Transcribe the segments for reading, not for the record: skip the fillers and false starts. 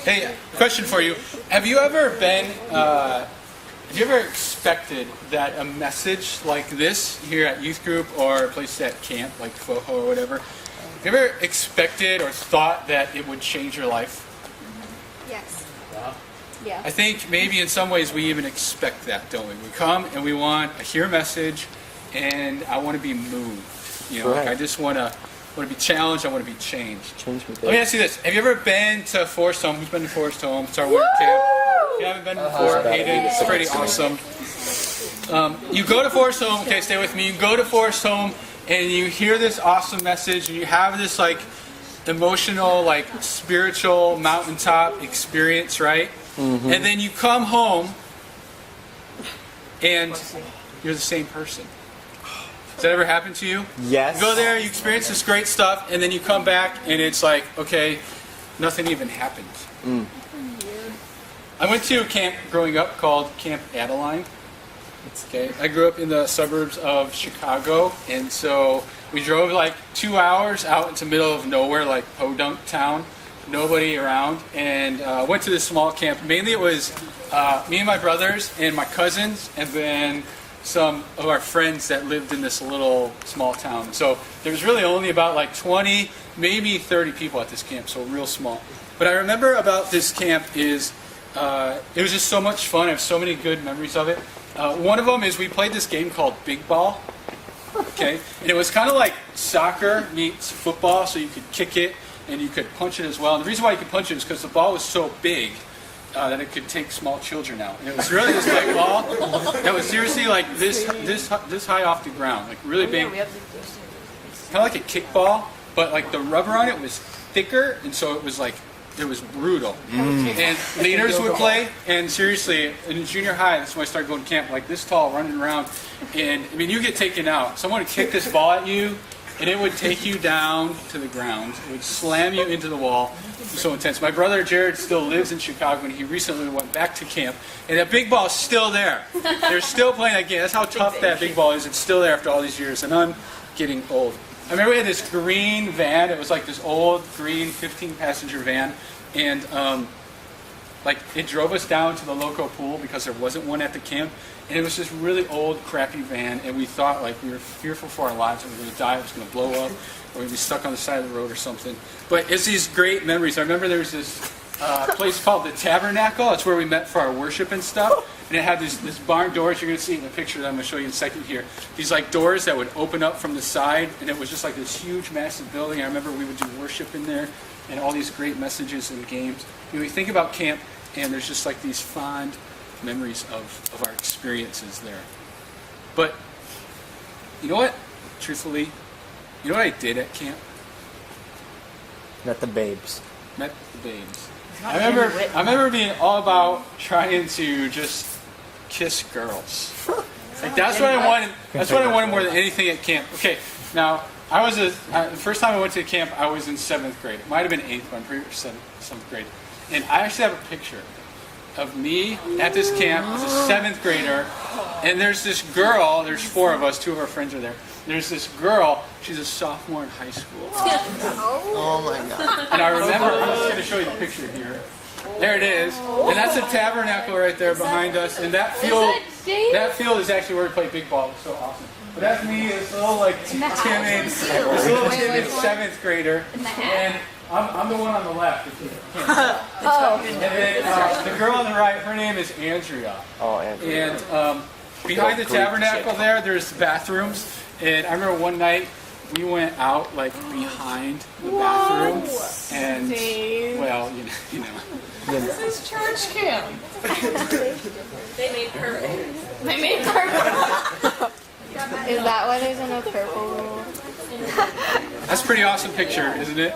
Hey, question for you. Have you ever expected that a message like this here at youth group or a place at camp, like FOHO or whatever, have you ever expected or thought that it would change your life? Yes. Yeah. I think maybe in some ways we even expect that, don't we? We come and we want to hear a message, and I want to be moved. You know, like I just want to be challenged. I want to be changed. Change me, Let me ask you this: have you ever been to Forest Home? Who's been to Forest Home? It's our work camp. If you haven't been before, Hayden, it's pretty awesome. You go to Forest Home. Okay, stay with me. You go to Forest Home, and you hear this awesome message, and you have this like emotional, like spiritual mountaintop experience, right? Mm-hmm. And then you come home, and you're the same person. Has that ever happened to you? Yes. You go there, you experience this great stuff, and then you come back, and it's like, okay, nothing even happened. Mm. I went to a camp growing up called Camp Adeline. Okay, I grew up in the suburbs of Chicago, and so we drove like 2 hours out into the middle of nowhere, like Podunk town, nobody around, and went to this small camp. Mainly it was me and my brothers and my cousins, and then some of our friends that lived in this little small town. So there was really only about like 20, maybe 30 people at this camp, so real small. But I remember about this camp is it was just so much fun. I have so many good memories of it. One of them is we played this game called Big Ball. Okay, and it was kind of like soccer meets football, so you could kick it and you could punch it as well. And the reason why you could punch it is because the ball was so big that it could take small children out. And it was really this like ball that was seriously like this high off the ground, like really big, kind of like a kickball, but like the rubber on it was thicker, and so it was brutal. And leaders would play, and seriously, in junior high, that's when I started going to camp, like this tall, running around, and I mean, you get taken out. Someone would kick this ball at you, and it would take you down to the ground. It would slam you into the wall. It was so intense. My brother Jared still lives in Chicago, and he recently went back to camp, and that big ball is still there. They're still playing that game. That's how tough that big ball is. It's still there after all these years, and I'm getting old. I remember we had this green van. It was like this old green 15-passenger van, and like it drove us down to the local pool because there wasn't one at the camp, and it was this really old, crappy van, and we thought like we were fearful for our lives, that we were going to die, it was going to blow up, or we'd be stuck on the side of the road or something. But it's these great memories. I remember there was this place called the Tabernacle. It's where we met for our worship and stuff. And it had this barn doors. You're going to see in the picture that I'm going to show you in a second here. These like doors that would open up from the side, and it was just like this huge, massive building. I remember we would do worship in there, and all these great messages and games. You know, you think about camp, and there's just like these fond memories of our experiences there. But you know what? Truthfully, you know what I did at camp? Met the babes. Met the babes. I remember being all about trying to just kiss girls. Like that's what I wanted. That's what I wanted more than anything at camp. Okay, now the first time I went to camp, I was in 7th grade. It might have been 8th, but I'm pretty sure 7th grade. And I actually have a picture of me at this camp as a 7th grader. And there's this girl. There's 4 of us. 2 of our friends are there. There's this girl. She's a sophomore in high school. Oh my God. And I remember, I'm just going to show you the picture here. There it is. And that's the Tabernacle right there behind us. And that field is actually where we play big ball. It's so awesome. But that's me, this little timid 7th grader. And I'm the one on the left. And then the girl on the right, her name is Andrea. Oh, Andrea. And behind the Tabernacle there's bathrooms. And I remember one night we went out like behind the bathroom, and well, you know. This is church camp. They made perfect. They made perfect. Is that why there's no purple rule? That's a pretty awesome picture, isn't it?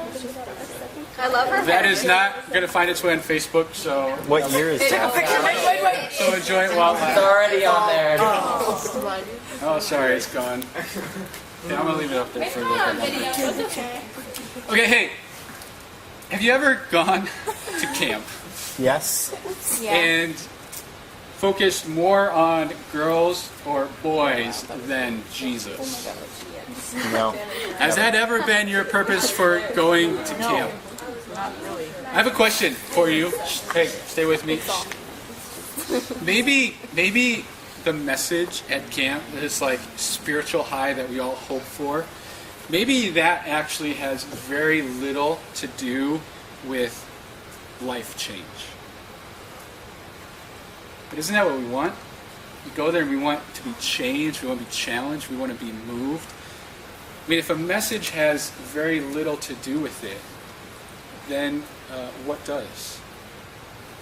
I love her. That is not going to find its way on Facebook, so What year is that? Wait. so enjoy it while it It's lasts. already on there. Oh, sorry, it's gone. Yeah, I'm going to leave it up there for a little bit longer. Okay, hey, have you ever gone to camp Yes. Yeah. and focused more on girls or boys than Jesus? No. Has that ever been your purpose for going to camp? Not really. I have a question for you. Hey, stay with me. Maybe the message at camp, this like spiritual high that we all hope for, maybe that actually has very little to do with life change. But isn't that what we want? We go there and we want to be changed, we want to be challenged, we want to be moved. I mean, if a message has very little to do with it, then what does?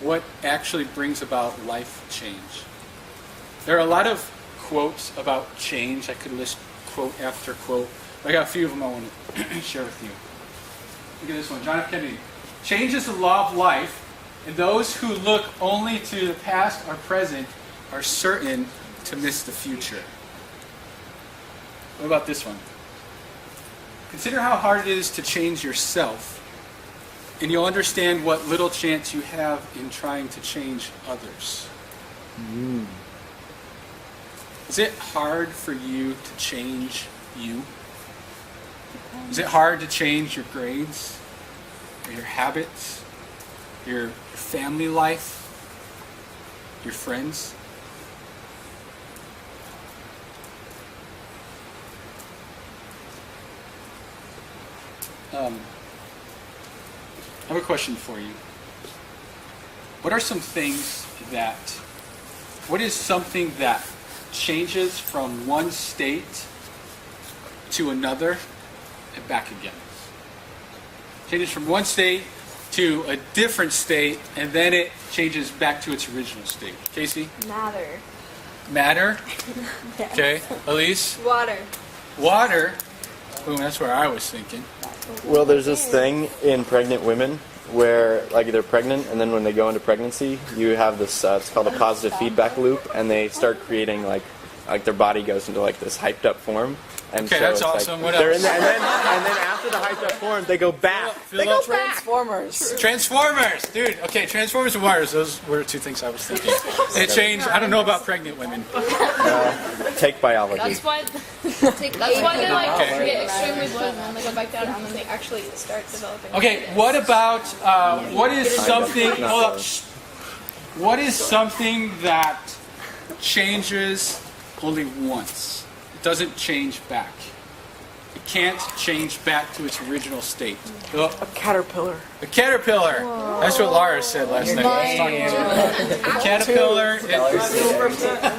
What actually brings about life change? There are a lot of quotes about change. I could list quote after quote. I got a few of them I want to share with you. Look at this one, John F. Kennedy. Change is the law of life, and those who look only to the past or present are certain to miss the future. What about this one? Consider how hard it is to change yourself, and you'll understand what little chance you have in trying to change others. Is it hard for you to change you? Is it hard to change your grades, or your habits, your family life, your friends? I have a question for you. What is something that changes from one state to another and back again? Changes from one state to a different state, and then it changes back to its original state. Casey? Matter. Matter? Yes. Okay. Elise? Water. Water? Boom, that's where I was thinking. Well, there's this thing in pregnant women where, like, they're pregnant, and then when they go into pregnancy, you have this. It's called a positive feedback loop, and they start creating like their body goes into like this hyped up form. And Okay, so that's it's awesome. What they're else? in there, and then after the hyped up form, they go back. They go Transformers. Transformers, dude. Okay, Transformers and Waters. Those were two things I was thinking. It changed. I don't know about pregnant women. Take biology. That's why they like get extremely blue and then they go back down and then they actually start developing. Okay, what about what is something? Not Hold up. really. Shh. What is something that changes only once? It doesn't change back. It can't change back to its original state. Oh, A caterpillar. a caterpillar. That's what Laura said last night. I was talking to her. A caterpillar.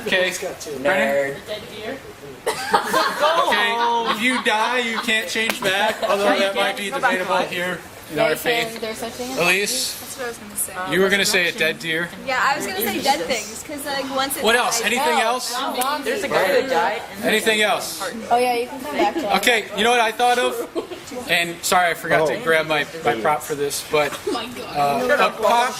Okay. Brennan? Dead deer. Okay. If you die, you can't change back. Although that might be debatable here in our faith. There's such thing as Elise, That's what I was going to say. you were going to say a dead deer. Yeah, I was going to say dead things, because like once it What else? dies- Anything else? There's a guy that died. Anything else? Oh yeah, you can come back to it. Okay, you know what I thought of? And sorry, I forgot to grab my prop for this, but Oh my god.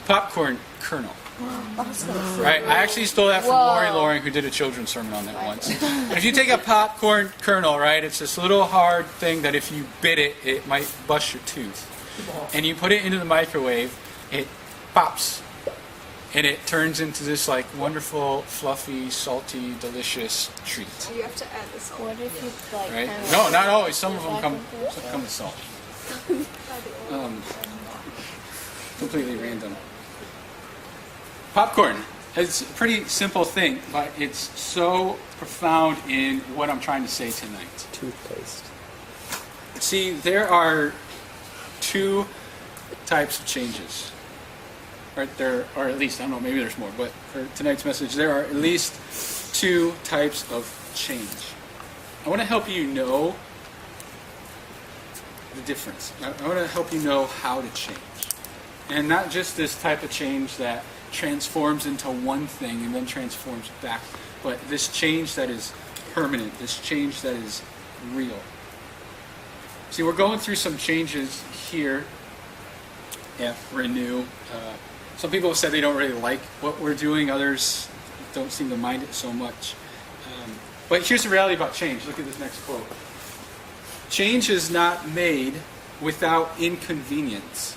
popcorn kernel. Right, I actually stole that from Lori Loring, who did a children's sermon on that once. And if you take a popcorn kernel, right, it's this little hard thing that if you bit it, it might bust your tooth. And you put it into the microwave, it pops. And it turns into this like wonderful, fluffy, salty, delicious treat. You have to add the salt. What if you like Right? kind of No, not always. Some of them come with salt. Completely random. Popcorn. It's a pretty simple thing, but it's so profound in what I'm trying to say tonight. Toothpaste. See, there are two types of changes. Or at least, I don't know, maybe there's more, but for tonight's message, there are at least two types of change. I want to help you know the difference. I want to help you know how to change. And not just this type of change that transforms into one thing and then transforms back, but this change that is permanent, this change that is real. See, we're going through some changes here at Renew. Some people have said they don't really like what we're doing. Others don't seem to mind it so much. But here's the reality about change. Look at this next quote. Change is not made without inconvenience,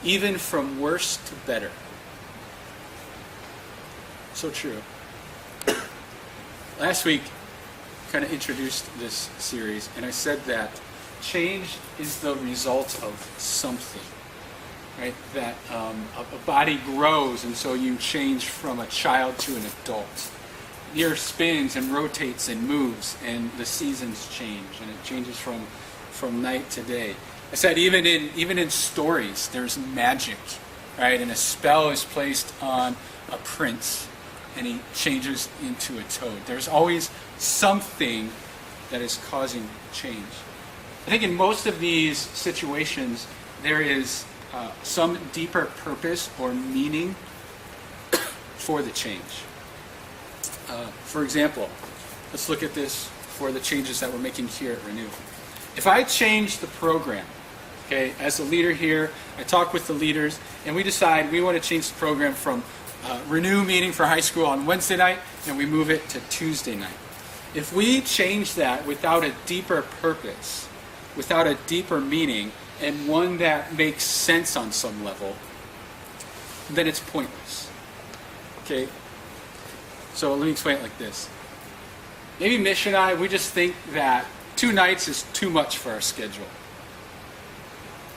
even from worse to better. So true. Last week, I kind of introduced this series, and I said that change is the result of something, right? That a body grows, and so you change from a child to an adult. The earth spins and rotates and moves, and the seasons change, and it changes from night to day. I said even in stories, there's magic, right? And a spell is placed on a prince, and he changes into a toad. There's always something that is causing change. I think in most of these situations, there is some deeper purpose or meaning for the change. For example, let's look at this for the changes that we're making here at Renew. If I change the program, okay, as a leader here, I talk with the leaders, and we decide we want to change the program from Renew meeting for high school on Wednesday night, and we move it to Tuesday night. If we change that without a deeper purpose, without a deeper meaning, and one that makes sense on some level, then it's pointless. Okay? So let me explain it like this. Maybe Mish and I, we just think that 2 nights is too much for our schedule.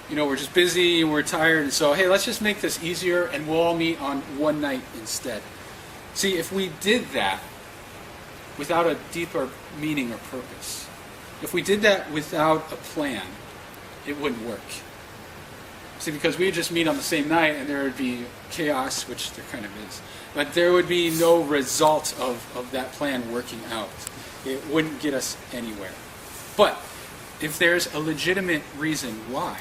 You know, we're just busy and we're tired, and so, hey, let's just make this easier and we'll all meet on 1 night instead. See, if we did that without a deeper meaning or purpose, if we did that without a plan, it wouldn't work. See, because we would just meet on the same night and there would be chaos, which there kind of is. But there would be no result of that plan working out. It wouldn't get us anywhere. But if there's a legitimate reason why,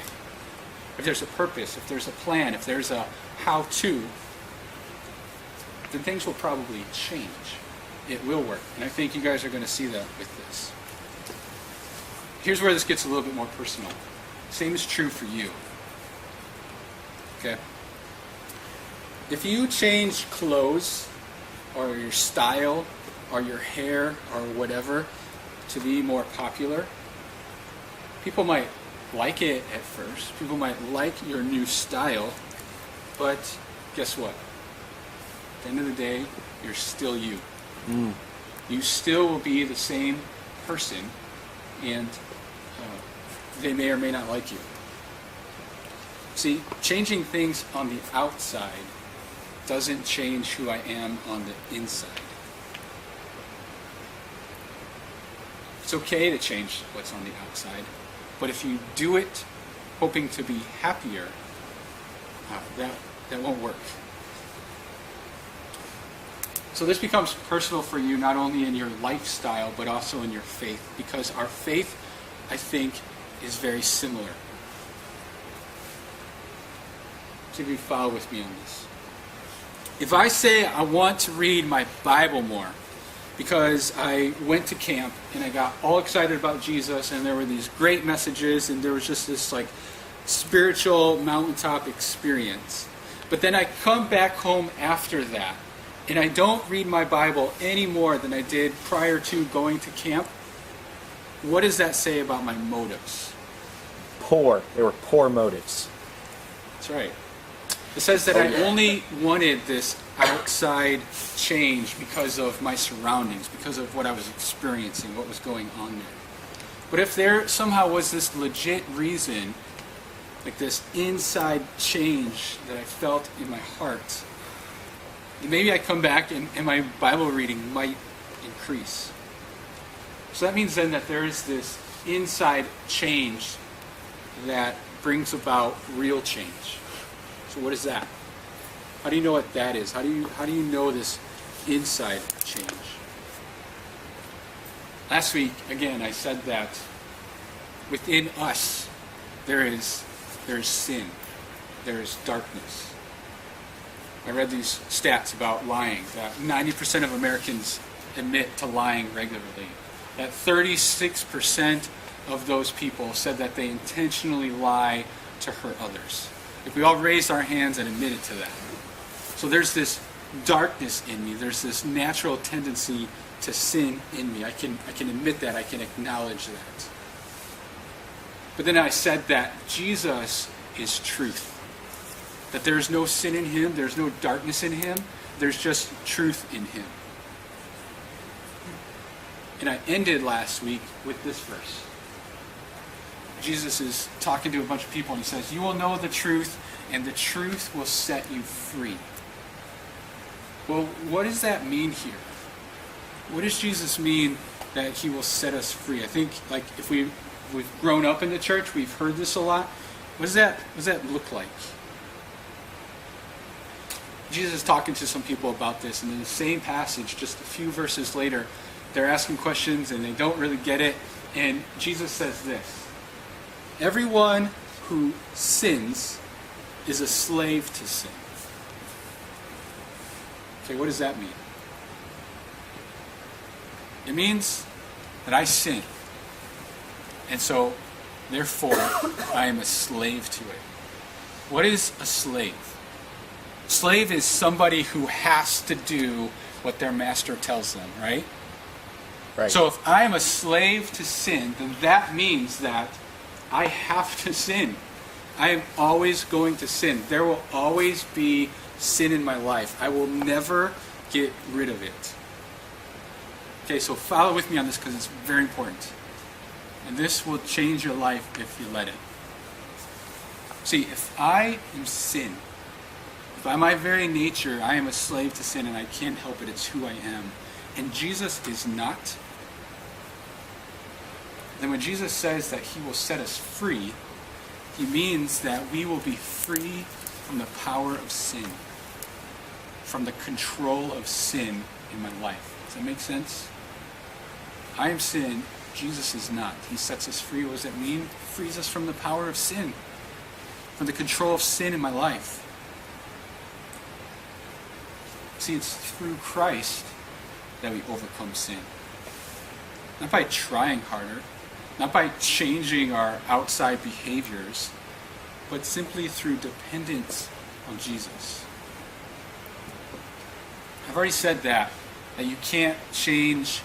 if there's a purpose, if there's a plan, if there's a how-to, then things will probably change. It will work. And I think you guys are going to see that with this. Here's where this gets a little bit more personal. Same is true for you. Okay? If you change clothes or your style or your hair or whatever to be more popular, people might like it at first. People might like your new style, but guess what? At the end of the day, you're still you. You still will be the same person, and they may or may not like you. See, changing things on the outside doesn't change who I am on the inside. It's okay to change what's on the outside, but if you do it hoping to be happier, that won't work. So this becomes personal for you not only in your lifestyle, but also in your faith, because our faith, I think, is very similar. See if you follow with me on this. If I say I want to read my Bible more because I went to camp and I got all excited about Jesus and there were these great messages and there was just this like spiritual mountaintop experience, but then I come back home after that and I don't read my Bible any more than I did prior to going to camp, what does that say about my motives? Poor. They were poor motives. That's right. It says that I only wanted this outside change because of my surroundings, because of what I was experiencing, what was going on there. But if there somehow was this legit reason, like this inside change that I felt in my heart, maybe I come back and my Bible reading might increase. So that means then that there is this inside change that brings about real change. So what is that? How do you know what that is? How do you know this inside change? Last week, again, I said that within us there is sin, there is darkness. I read these stats about lying, that 90% of Americans admit to lying regularly, that 36% of those people said that they intentionally lie to hurt others. If we all raised our hands and admitted to that. So there's this darkness in me, there's this natural tendency to sin in me. I can admit that, I can acknowledge that. But then I said that Jesus is truth. That there's no sin in him, there's no darkness in him, there's just truth in him. And I ended last week with this verse. Jesus is talking to a bunch of people, and he says, "You will know the truth, and the truth will set you free." Well, what does that mean here? What does Jesus mean that he will set us free? I think, like, if we've grown up in the church, we've heard this a lot. What does that look like? Jesus is talking to some people about this, and in the same passage, just a few verses later, they're asking questions and they don't really get it, and Jesus says this: "Everyone who sins is a slave to sin." Okay, what does that mean? It means that I sin, and so therefore I am a slave to it. What is a slave? Slave is somebody who has to do what their master tells them, right? Right. So if I am a slave to sin, then that means that I have to sin. I am always going to sin. There will always be sin in my life. I will never get rid of it. Okay, so follow with me on this because it's very important. And this will change your life if you let it. See, if I am sin, by my very nature, I am a slave to sin and I can't help it, it's who I am, and Jesus is not, then when Jesus says that he will set us free, he means that we will be free from the power of sin, from the control of sin in my life. Does that make sense? I am sin, Jesus is not. He sets us free. What does that mean? He frees us from the power of sin, from the control of sin in my life. See, it's through Christ that we overcome sin. Not by trying harder, not by changing our outside behaviors, but simply through dependence on Jesus. I've already said that you can't change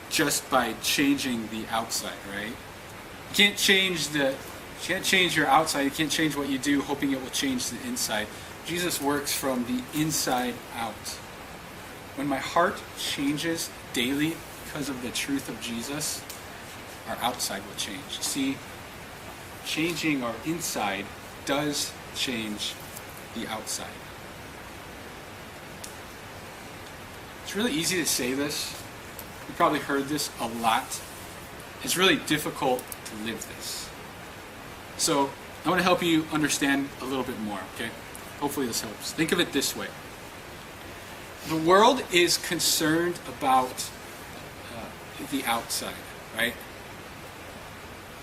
just by changing the outside, right? You can't change your outside, you can't change what you do hoping it will change the inside. Jesus works from the inside out. When my heart changes daily because of the truth of Jesus, our outside will change. See, changing our inside does change the outside. It's really easy to say this. You've probably heard this a lot. It's really difficult to live this. So I want to help you understand a little bit more, okay? Hopefully this helps. Think of it this way. The world is concerned about the outside, right?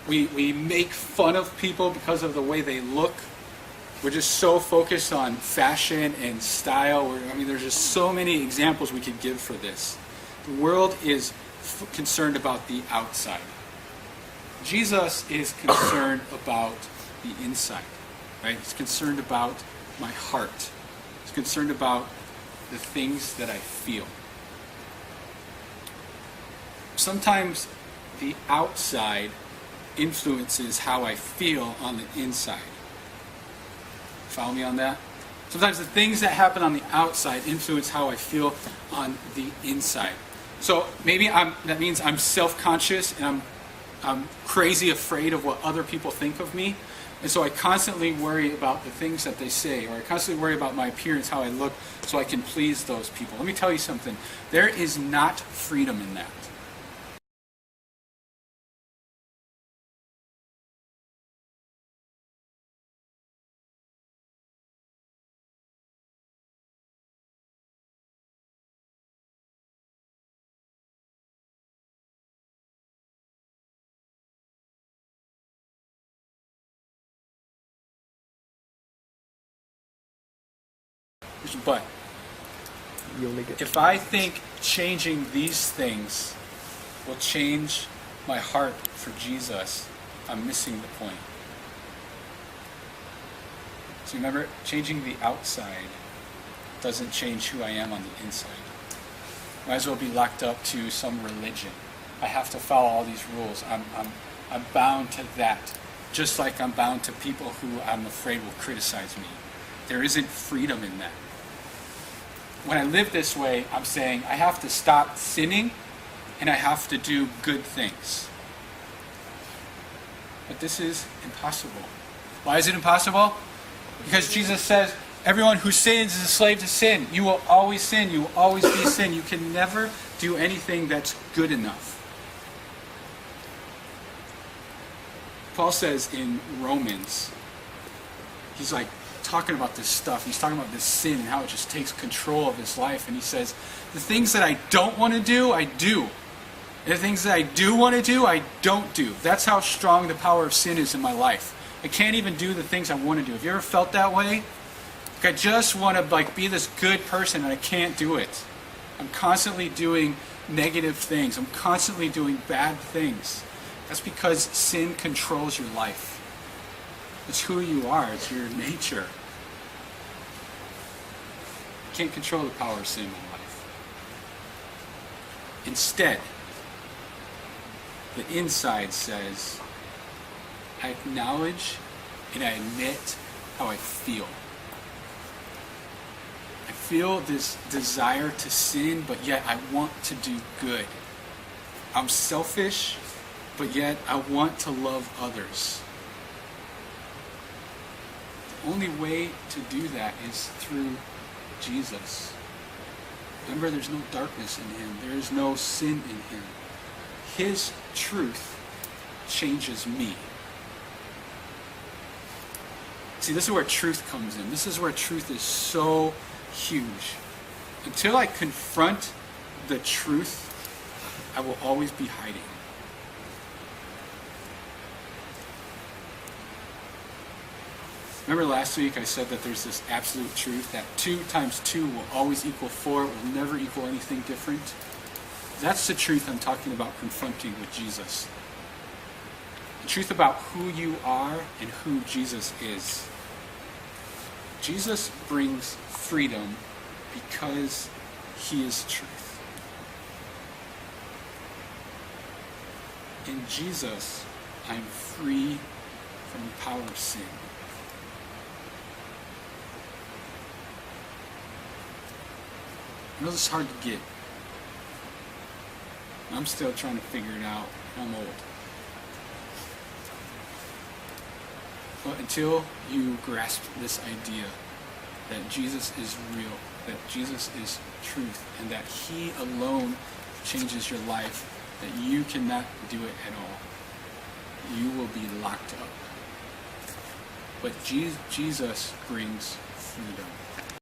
We make fun of people because of the way they look. We're just so focused on fashion and style. There's just so many examples we could give for this. The world is concerned about the outside. Jesus is concerned about the inside, right? He's concerned about my heart. He's concerned about the things that I feel. Sometimes the outside influences how I feel on the inside. Follow me on that? Sometimes the things that happen on the outside influence how I feel on the inside. So maybe that means I'm self-conscious and I'm crazy afraid of what other people think of me. And so I constantly worry about the things that they say, or I constantly worry about my appearance, how I look, so I can please those people. Let me tell you something. There is not freedom in that. But if I think changing these things will change my heart for Jesus, I'm missing the point. So remember, changing the outside doesn't change who I am on the inside. Might as well be locked up to some religion. I have to follow all these rules. I'm bound to that, just like I'm bound to people who I'm afraid will criticize me. There isn't freedom in that. When I live this way, I'm saying I have to stop sinning and I have to do good things. But this is impossible. Why is it impossible? Because Jesus says, everyone who sins is a slave to sin. You will always sin. You will always be sin. You can never do anything that's good enough. Paul says in Romans, he's like talking about this stuff. He's talking about this sin and how it just takes control of his life. And he says, the things that I don't want to do, I do. And the things that I do want to do, I don't do. That's how strong the power of sin is in my life. I can't even do the things I want to do. Have you ever felt that way? Like I just want to be this good person and I can't do it. I'm constantly doing negative things. I'm constantly doing bad things. That's because sin controls your life. It's who you are. It's your nature. You can't control the power of sin in life. Instead, the inside says, I acknowledge and I admit how I feel. I feel this desire to sin, but yet I want to do good. I'm selfish, but yet I want to love others. The only way to do that is through Jesus. Remember, there's no darkness in him. There is no sin in him. His truth changes me. See, this is where truth comes in. This is where truth is so huge. Until I confront the truth, I will always be hiding. Remember last week I said that there's this absolute truth that 2 times 2 will always equal 4, it will never equal anything different? That's the truth I'm talking about confronting with Jesus. The truth about who you are and who Jesus is. Jesus brings freedom because he is truth. In Jesus, I'm free from the power of sin. I know this is hard to get. I'm still trying to figure it out. I'm old. But until you grasp this idea that Jesus is real, that Jesus is truth, and that he alone changes your life, that you cannot do it at all, you will be locked up. But Jesus brings freedom.